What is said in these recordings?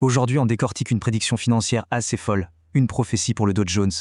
Aujourd'hui, on décortique une prédiction financière assez folle, une prophétie pour le Dow Jones.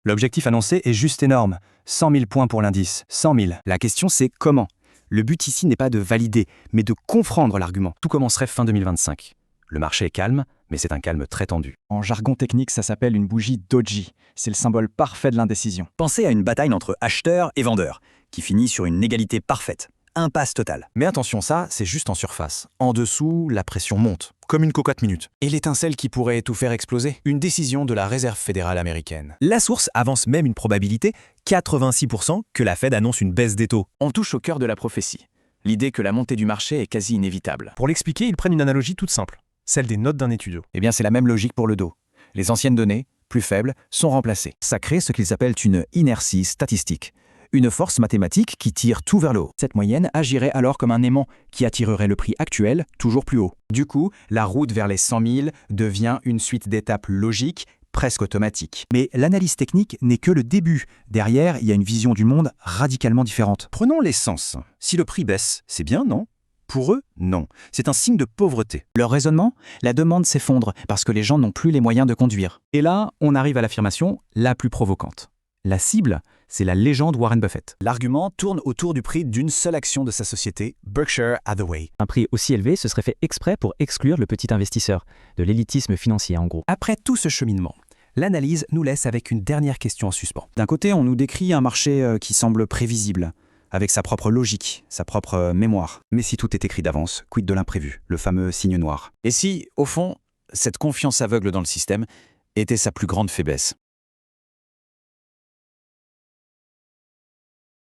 L'objectif annoncé est juste énorme. 100 000 points pour l'indice. 100 000. La question c'est comment? Le but ici n'est pas de valider, mais de confondre l'argument. Tout commencerait fin 2025. Le marché est calme, mais c'est un calme très tendu. En jargon technique, ça s'appelle une bougie doji. C'est le symbole parfait de l'indécision. Pensez à une bataille entre acheteurs et vendeurs, qui finit sur une égalité parfaite. Impasse totale. Mais attention, ça, c'est juste en surface. En dessous, la pression monte, comme une cocotte minute. Et l'étincelle qui pourrait tout faire exploser? Une décision de la Réserve fédérale américaine. La source avance même une probabilité, 86%, que la Fed annonce une baisse des taux. On touche au cœur de la prophétie. L'idée que la montée du marché est quasi inévitable. Pour l'expliquer, ils prennent une analogie toute simple, celle des notes d'un étudio. Eh bien, c'est la même logique pour le Dow. Les anciennes données, plus faibles, sont remplacées. Ça crée ce qu'ils appellent une inertie statistique. Une force mathématique qui tire tout vers le haut. Cette moyenne agirait alors comme un aimant qui attirerait le prix actuel toujours plus haut. Du coup, la route vers les 100 000 devient une suite d'étapes logiques, presque automatiques. Mais l'analyse technique n'est que le début. Derrière, il y a une vision du monde radicalement différente. Prenons l'essence. Si le prix baisse, c'est bien, non? Pour eux, non. C'est un signe de pauvreté. Leur raisonnement? La demande s'effondre parce que les gens n'ont plus les moyens de conduire. Et là, on arrive à l'affirmation la plus provocante. La cible, c'est la légende Warren Buffett. L'argument tourne autour du prix d'une seule action de sa société, Berkshire Hathaway. Un prix aussi élevé, ce serait fait exprès pour exclure le petit investisseur, de l'élitisme financier en gros. Après tout ce cheminement, l'analyse nous laisse avec une dernière question en suspens. D'un côté, on nous décrit un marché qui semble prévisible, avec sa propre logique, sa propre mémoire. Mais si tout est écrit d'avance, quid de l'imprévu, le fameux signe noir? Et si, au fond, cette confiance aveugle dans le système était sa plus grande faiblesse?